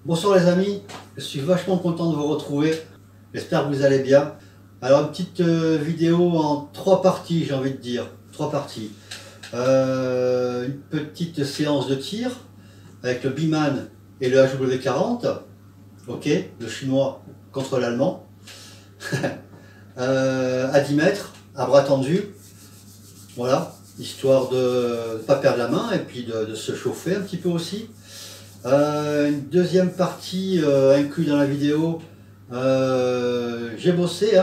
Bonsoir les amis, je suis vachement content de vous retrouver, j'espère que vous allez bien. Alors une petite vidéo en 3 parties, j'ai envie de dire, 3 parties. Une petite séance de tir avec le Biman et le HW40, ok, le chinois contre l'allemand, à 10 mètres, à bras tendus, voilà, histoire de ne pas perdre la main et puis de se chauffer un petit peu aussi. Une deuxième partie inclue dans la vidéo, j'ai bossé,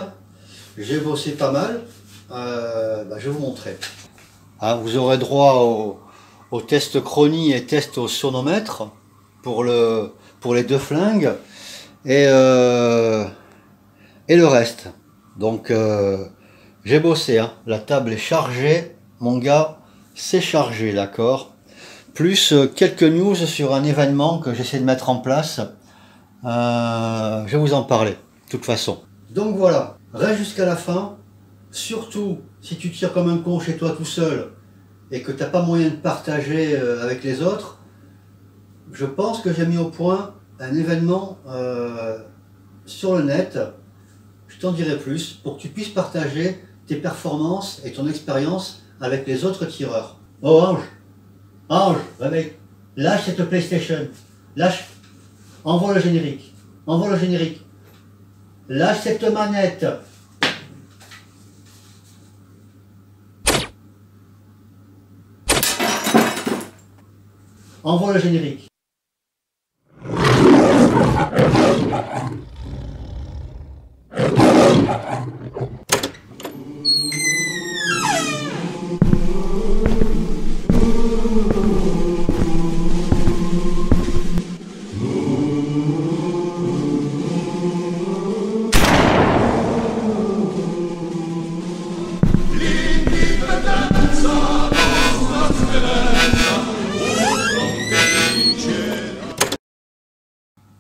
j'ai bossé pas mal, je vais vous montrer. Vous aurez droit au test chronie et test au sonomètre pour les deux flingues et le reste. Donc j'ai bossé, la table est chargée, mon gars, c'est chargé, d'accord. Plus quelques news sur un événement que j'essaie de mettre en place. Je vais vous en parler, de toute façon. Donc voilà, reste jusqu'à la fin. Surtout, si tu tires comme un con chez toi tout seul et que tu n'as pas moyen de partager avec les autres, je pense que j'ai mis au point un événement sur le net. Je t'en dirai plus pour que tu puisses partager tes performances et ton expérience avec les autres tireurs. Oh Ange! Ange, réveille, lâche cette PlayStation, lâche, envoie le générique, lâche cette manette. Envoie le générique.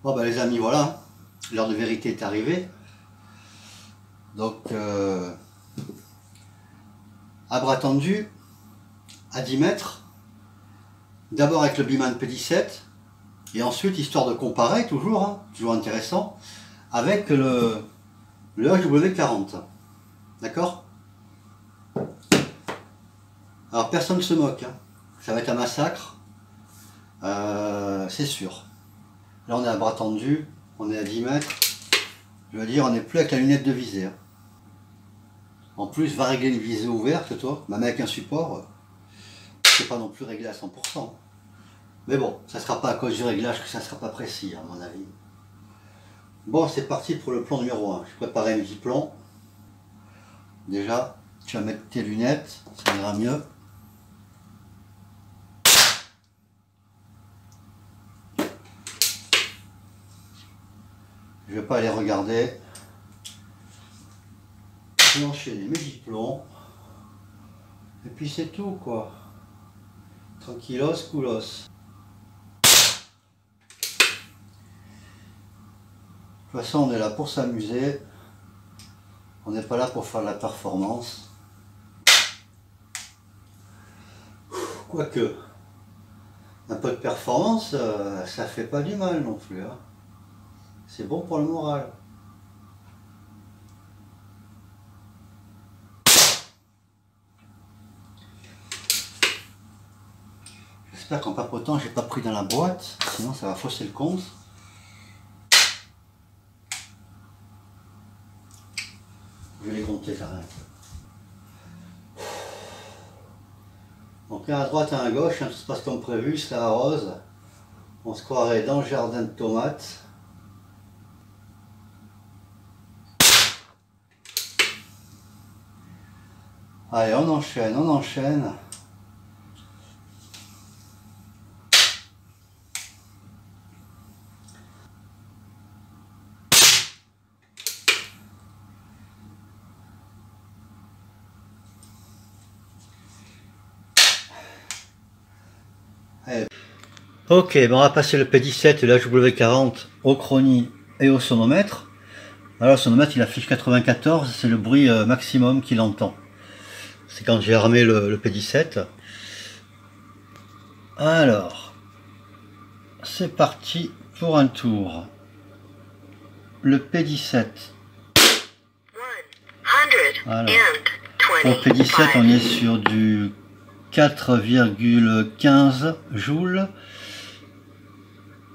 Bon les amis, voilà, l'heure de vérité est arrivée. Donc à bras tendus, à 10 mètres, d'abord avec le Biman P17, et ensuite, histoire de comparer, toujours intéressant, avec le HW40. D'accord? Alors personne ne se moque, ça va être un massacre, c'est sûr. Là on est à bras tendus, on est à 10 mètres, je veux dire on n'est plus avec la lunette de visée. En plus va régler les visées ouvertes toi, même avec un support, c'est pas non plus réglé à 100%. Mais bon, ça sera pas à cause du réglage que ça sera pas précis à mon avis. Bon c'est parti pour le plan numéro 1, j'ai préparé un petit plan. Déjà, tu vas mettre tes lunettes, ça ira mieux. Je vais pas aller regarder. Je vais enchaîner mes diplômes. Et puis c'est tout quoi. Tranquillos, coolos. De toute façon on est là pour s'amuser. On n'est pas là pour faire de la performance. Quoique, un peu de performance, ça fait pas du mal non plus. C'est bon pour le moral. J'espère qu'en papotant, j'ai pas pris dans la boîte, sinon ça va fausser le compte. Je vais les compter quand même. Donc un à droite, un à gauche, tout se passe comme prévu, ça arrose. On se croirait dans le jardin de tomates. Allez, on enchaîne, on enchaîne. Allez. Ok, on va passer le P17 et le HW40 au chronie et au sonomètre. Alors le sonomètre il affiche 94, c'est le bruit maximum qu'il entend. C'est quand j'ai armé le P17. Alors, c'est parti pour un tour. Le P17. Alors, pour le P17, on est sur du 4,15 joules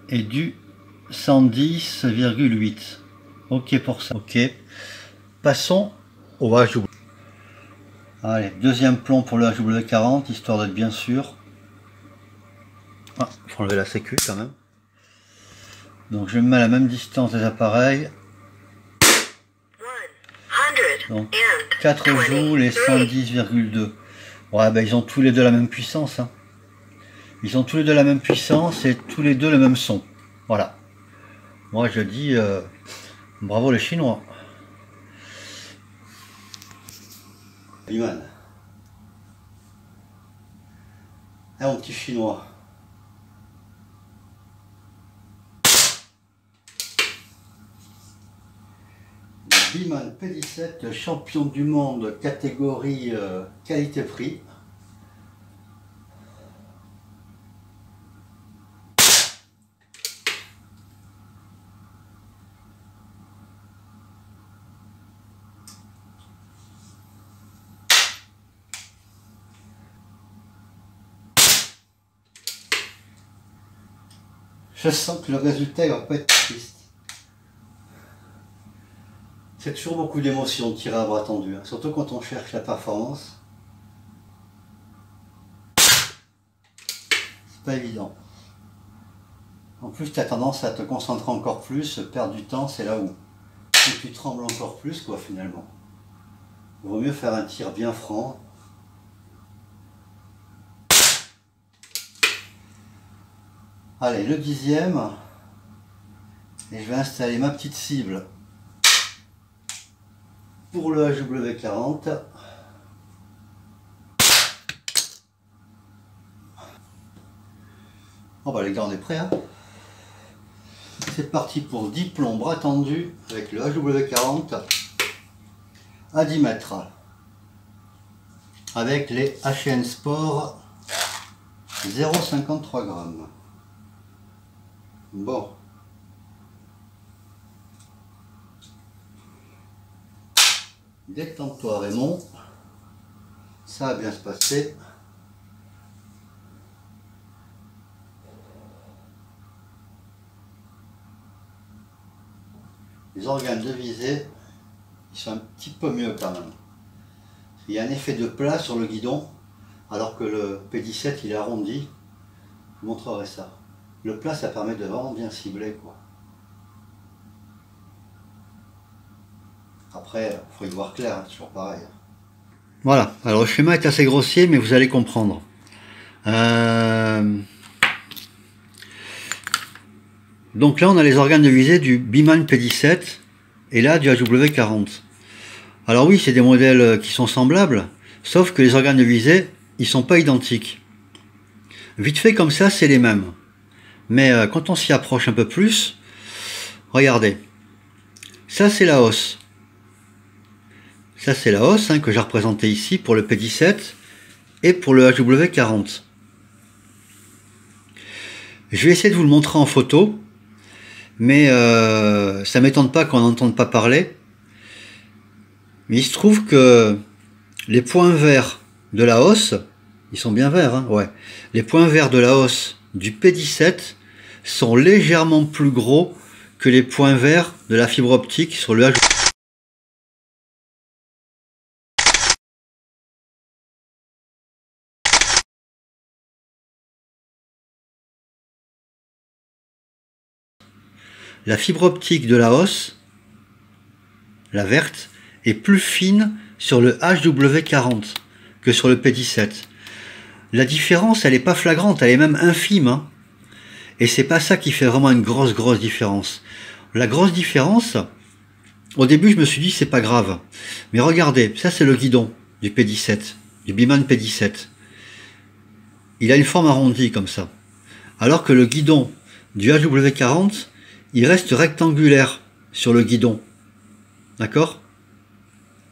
et du 110,8. Ok pour ça. Ok. Passons au HW. Allez, deuxième plomb pour le HW40, histoire d'être bien sûr. Ah, il faut enlever la sécu quand même. Donc je me mets à la même distance des appareils. Donc 4 joules et 110,2. Ouais, ben ils ont tous les deux la même puissance. Hein. Ils ont tous les deux la même puissance et tous les deux le même son. Voilà. Moi je dis bravo les Chinois. Biman. Ah mon petit Chinois. Biman P17, champion du monde catégorie qualité-prix. Je sens que le résultat va pas être triste. C'est toujours beaucoup d'émotions de tirer à bras tendu, hein, surtout quand on cherche la performance. C'est pas évident. En plus, tu as tendance à te concentrer encore plus, perdre du temps, c'est là où tu trembles encore plus, quoi, finalement. Il vaut mieux faire un tir bien franc. Allez, le 10e. Et je vais installer ma petite cible pour le HW40. Oh bah les gars, on est prêts, hein. C'est parti pour 10 plombs bras tendus avec le HW40 à 10 mètres avec les HN Sport 0,53 grammes. Bon. Détends-toi Raymond, ça va bien se passer. Les organes de visée, ils sont un petit peu mieux quand même. Il y a un effet de plat sur le guidon, alors que le P17 il est arrondi. Je vous montrerai ça. Le plat, ça permet de vraiment bien cibler, quoi. Après, il faut y voir clair, hein, toujours pareil. Voilà, alors le schéma est assez grossier, mais vous allez comprendre. Donc là, on a les organes de visée du Biman P17 et là du HW40. Alors oui, c'est des modèles qui sont semblables, sauf que les organes de visée, ils sont pas identiques. Vite fait comme ça, c'est les mêmes. Mais quand on s'y approche un peu plus, regardez. Ça, c'est la hausse. Ça, c'est la hausse, hein, que j'ai représentée ici pour le P17 et pour le HW40. Je vais essayer de vous le montrer en photo, mais ça ne m'étonne pas qu'on n'entende pas parler. Mais il se trouve que les points verts de la hausse, ils sont bien verts, hein, ouais. Les points verts de la hausse du P17 sont légèrement plus gros que les points verts de la fibre optique sur le HW. La fibre optique de la hausse, la verte, est plus fine sur le HW40 que sur le P17. La différence, elle n'est pas flagrante, elle est même infime, hein. Et c'est pas ça qui fait vraiment une grosse différence. La grosse différence, au début je me suis dit c'est pas grave. Mais regardez, ça c'est le guidon du P17, du Biman P17. Il a une forme arrondie comme ça. Alors que le guidon du HW40, il reste rectangulaire sur le guidon. D'accord?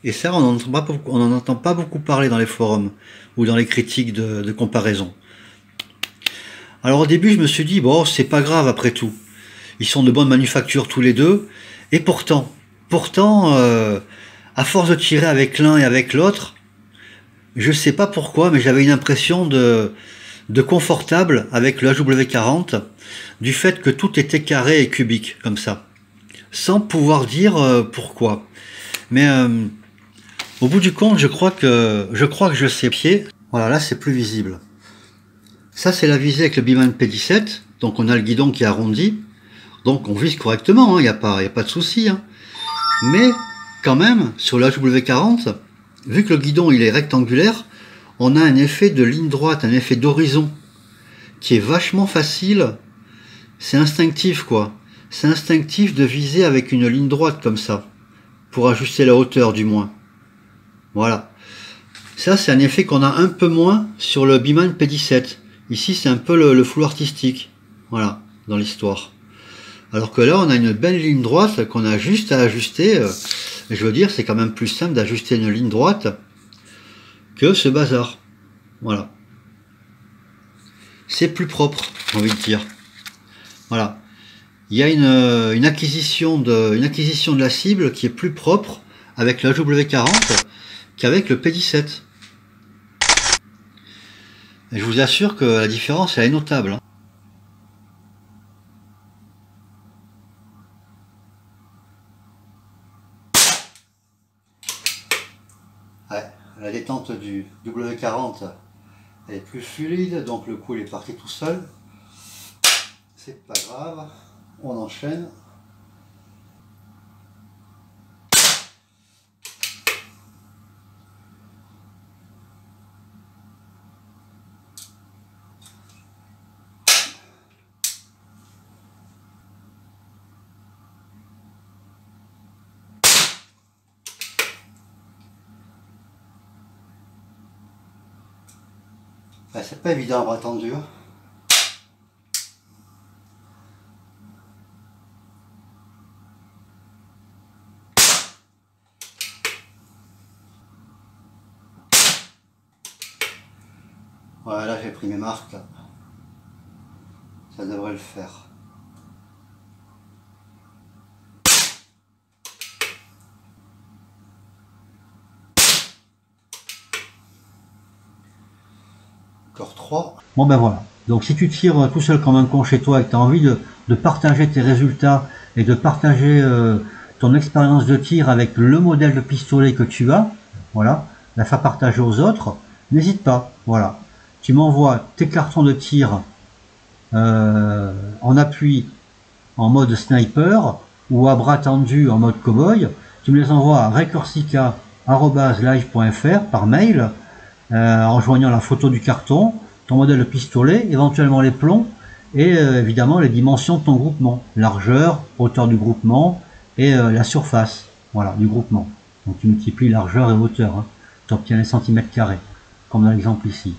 Et ça, on n'en entend pas beaucoup parler dans les forums ou dans les critiques de comparaison. Alors au début, je me suis dit, bon, c'est pas grave après tout. Ils sont de bonne manufacture tous les deux. Et pourtant, à force de tirer avec l'un et avec l'autre, je sais pas pourquoi, mais j'avais une impression de confortable avec le HW40, du fait que tout était carré et cubique, comme ça. Sans pouvoir dire pourquoi. Mais au bout du compte, je crois que je sais pied. Voilà, là c'est plus visible. Ça c'est la visée avec le Biman P17, donc on a le guidon qui est arrondi, donc on vise correctement, il n'y a pas de souci. Hein. Mais quand même, sur le HW40, vu que le guidon il est rectangulaire, on a un effet de ligne droite, un effet d'horizon, qui est vachement facile. C'est instinctif quoi. C'est instinctif de viser avec une ligne droite comme ça, pour ajuster la hauteur du moins. Voilà. Ça c'est un effet qu'on a un peu moins sur le Biman P17. Ici c'est un peu le flou artistique. Voilà, dans l'histoire. Alors que là on a une belle ligne droite qu'on a juste à ajuster. Je veux dire, c'est quand même plus simple d'ajuster une ligne droite que ce bazar. Voilà. C'est plus propre, j'ai envie de dire. Voilà. Il y a une acquisition de la cible qui est plus propre avec le HW40 qu'avec le P17. Et je vous assure que la différence elle est notable. Hein. Ouais, la détente du W40 elle est plus fluide, donc le coup il est parti tout seul. C'est pas grave, on enchaîne. Ben, c'est pas évident à bras tendu. Voilà, là j'ai pris mes marques. Là. Ça devrait le faire. Encore 3. Bon ben voilà. Donc si tu tires tout seul comme un con chez toi et que tu as envie de partager tes résultats et de partager ton expérience de tir avec le modèle de pistolet que tu as, voilà, la faire partager aux autres, n'hésite pas. Voilà. Tu m'envoies tes cartons de tir en appui en mode sniper ou à bras tendu en mode cowboy. Tu me les envoies à recorsica@live.fr par mail en joignant la photo du carton, ton modèle de pistolet, éventuellement les plombs et évidemment les dimensions de ton groupement, largeur, hauteur du groupement et la surface, voilà, du groupement. Donc tu multiplies largeur et hauteur, hein. Tu obtiens les centimètres carrés, comme dans l'exemple ici.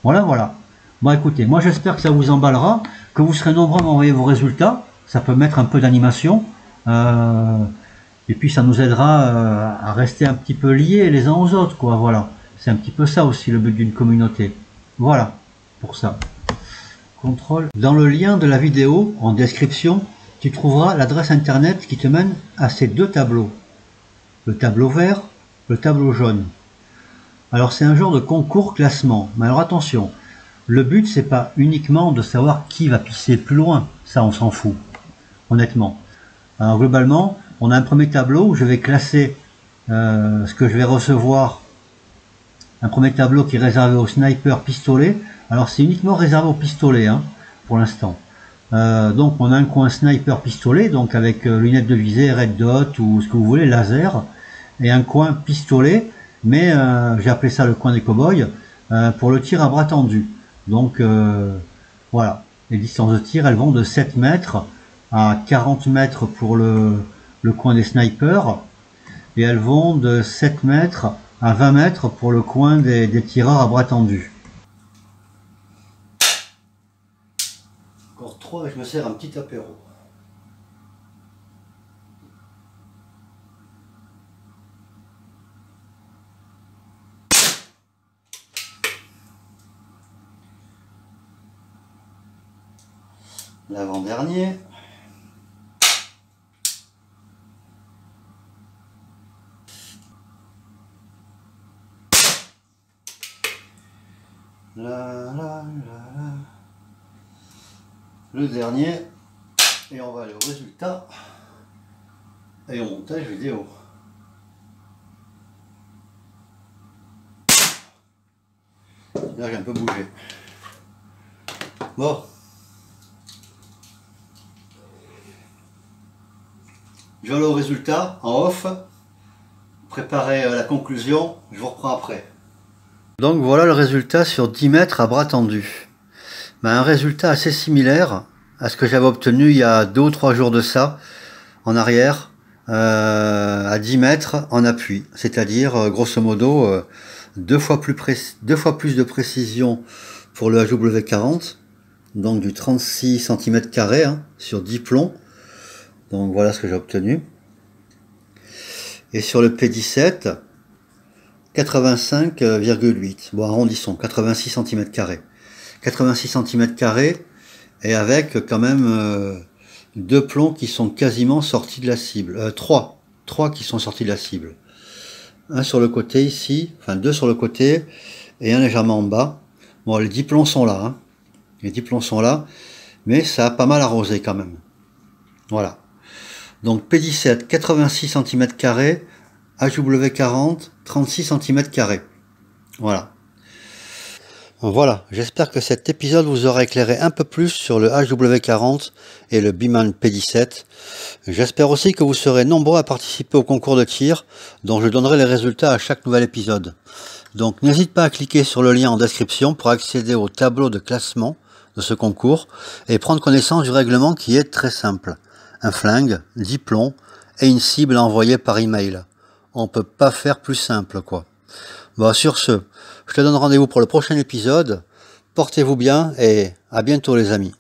Voilà, voilà. Bon écoutez, moi j'espère que ça vous emballera, que vous serez nombreux à m'envoyer vos résultats, ça peut mettre un peu d'animation, et puis ça nous aidera à rester un petit peu liés les uns aux autres, quoi, voilà. C'est un petit peu ça aussi le but d'une communauté. Voilà, pour ça. Contrôle. Dans le lien de la vidéo, en description, tu trouveras l'adresse internet qui te mène à ces deux tableaux. Le tableau vert, le tableau jaune. Alors c'est un genre de concours classement. Mais alors attention, le but c'est pas uniquement de savoir qui va pisser plus loin. Ça on s'en fout, honnêtement. Alors globalement, on a un premier tableau où je vais classer ce que je vais recevoir. Un premier tableau qui est réservé au sniper pistolet. Alors c'est uniquement réservé au pistolet hein, pour l'instant. Donc on a un coin sniper pistolet, donc avec lunettes de visée, red dot ou ce que vous voulez, laser. Et un coin pistolet, mais j'ai appelé ça le coin des cow-boys, pour le tir à bras tendu. Donc voilà, les distances de tir elles vont de 7 mètres à 40 mètres pour le coin des snipers. Et elles vont de 7 mètres à 20 mètres pour le coin des tireurs à bras tendus. Encore 3 et je me sers un petit apéro. L'avant-dernier. Le dernier, et on va aller au résultat et au montage vidéo. Là j'ai un peu bougé. Bon. Je vais aller au résultat en off, préparer la conclusion, je vous reprends après. Donc voilà le résultat sur 10 mètres à bras tendu. Un résultat assez similaire à ce que j'avais obtenu il y a 2 ou 3 jours de ça, en arrière, à 10 mètres en appui. C'est-à-dire, grosso modo, 2 fois plus de précision pour le HW40, donc du 36 cm² hein, sur 10 plombs. Donc voilà ce que j'ai obtenu. Et sur le P17, 85,8. Bon, arrondissons, 86 cm². 86 cm² et avec quand même 2 plombs qui sont quasiment sortis de la cible. 3 qui sont sortis de la cible. Un sur le côté ici, enfin 2 sur le côté et un légèrement en bas. Bon, les 10 plombs sont là. Hein. Les 10 plombs sont là, mais ça a pas mal arrosé quand même. Voilà. Donc P17, 86 cm², HW40, 36 cm². Voilà. Voilà, j'espère que cet épisode vous aura éclairé un peu plus sur le HW40 et le Beeman P17. J'espère aussi que vous serez nombreux à participer au concours de tir, dont je donnerai les résultats à chaque nouvel épisode. Donc n'hésite pas à cliquer sur le lien en description pour accéder au tableau de classement de ce concours et prendre connaissance du règlement qui est très simple. Un flingue, 10 plombs et une cible à envoyer par email. On peut pas faire plus simple quoi. Bon, sur ce, je te donne rendez-vous pour le prochain épisode. Portez-vous bien et à bientôt les amis.